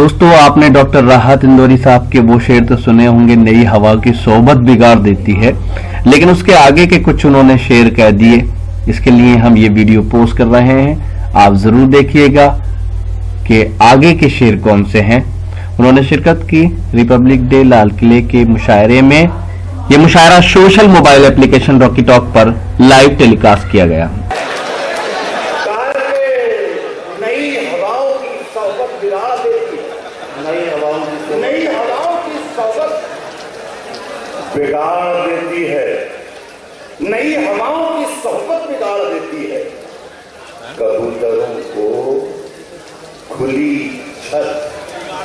दोस्तों, आपने डॉक्टर राहत इंदौरी साहब के वो शेर तो सुने होंगे, नई हवा की सोबत बिगाड़ देती है, लेकिन उसके आगे के कुछ उन्होंने शेर कह दिए। इसके लिए हम ये वीडियो पोस्ट कर रहे हैं, आप जरूर देखिएगा कि आगे के शेर कौन से हैं। उन्होंने शिरकत की रिपब्लिक डे लाल किले के मुशायरे में। यह मुशायरा social mobile application Rocky Talk पर लाइव टेलीकास्ट किया गया। बिगाड़ देती है, नई हवाओं की सोहबत बिगाड़ देती है। कबूतरों को खुली छत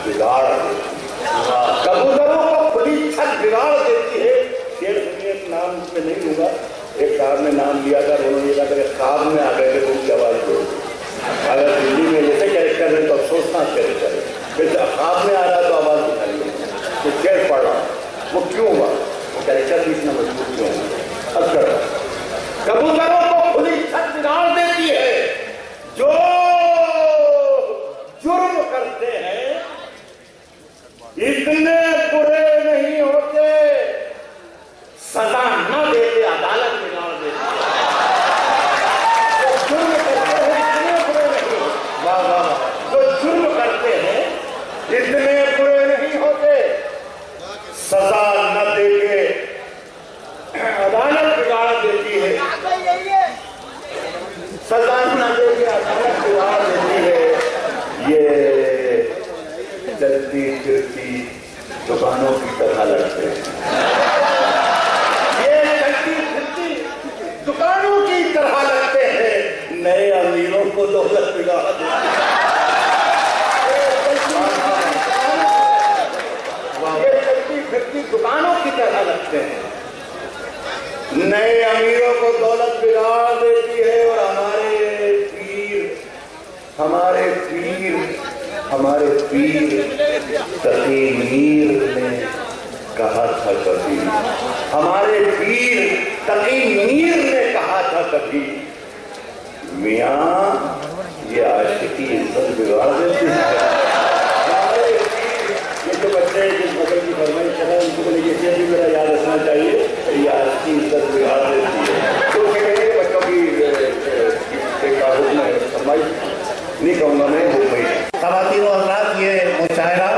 बिगाड़ देती है, कबूतरों को खुली छत बिगाड़ देती है। शेर सुनिए, नाम पे नहीं लूंगा। एक साहब ने नाम लिया था, उन्होंने कहा था ख्वाब में आ गए थे उनकी आवाज को। अगर दिल्ली में जैसे कैरेक्टर है तो अफसोस ना कैरेक्टर है, फिर ख्वाब में आ रहा है तो आवाज उठा ली। तो शेर पढ़ रहा वो क्यों हुआ, कैरेक्टर भी इतना मजबूत क्यों है। अक्सर कबूतरों को खुली छत बिगाड़ देती है। जो जुर्म करते हैं इतने बुरे नहीं होते, सजा न देते अदालत बिगाड़ देती है। जुर्म करते हैं इतने बुरे नहीं, वाह वाह, जो जुर्म करते हैं इतने बुरे नहीं होते, सजा न देके अदालत बिगाड़ देती है। सजा न देके अदालत बिगाड़ देती है। ये चलती फिरती दुकानों की तरह लगते हैं, ये चलती फिरती दुकानों की तरह लगते हैं। नए अमीरों को दौलत बिगाड़ देती है। दुकानों की तरह लगते हैं, नए अमीरों को दौलत बिगाड़ देती है। और हमारे पीर तकी मीर ने कहा था कभी, हमारे पीर तकी मीर ने कहा था कभी, मियां ये आशिकी इज्जत बिगाड़ देती है। जो बच्चे जिस बगल की फरमाइश करा उनको ये भी मेरा याद रखना चाहिए, ये आज की इज्जत बिगाड़ देती है। तो बच्चों की काबू में फरमाइश नहीं कहूँगा मैं, हो गई। ख़वातीन और हज़रात, ये मुशायरा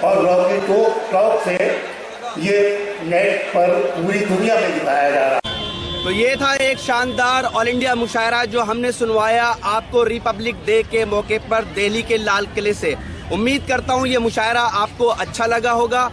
और रॉकी टॉक से ये नेट पर पूरी दुनिया में दिखाया जा रहा है। तो ये था एक शानदार ऑल इंडिया मुशायरा जो हमने सुनवाया आपको रिपब्लिक डे के मौके पर दिल्ली के लाल किले से। उम्मीद करता हूँ ये मुशायरा आपको अच्छा लगा होगा।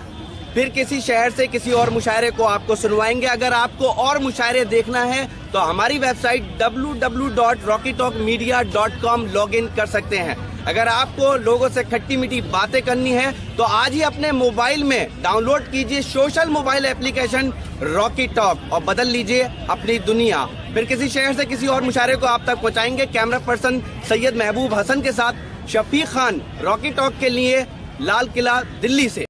फिर किसी शहर से किसी और मुशायरे को आपको सुनवाएंगे। अगर आपको और मुशायरे देखना है तो हमारी वेबसाइट www.rockytalkmedia.com लॉगिन कर सकते हैं। अगर आपको लोगों से खट्टी मीठी बातें करनी है तो आज ही अपने मोबाइल में डाउनलोड कीजिए social mobile application Rocky talk और बदल लीजिए अपनी दुनिया। फिर किसी शहर से किसी और मुशायरे को आप तक पहुंचाएंगे। कैमरा पर्सन सैयद महबूब हसन के साथ शफीक खान, रॉकी टॉक के लिए, लाल किला, दिल्ली से।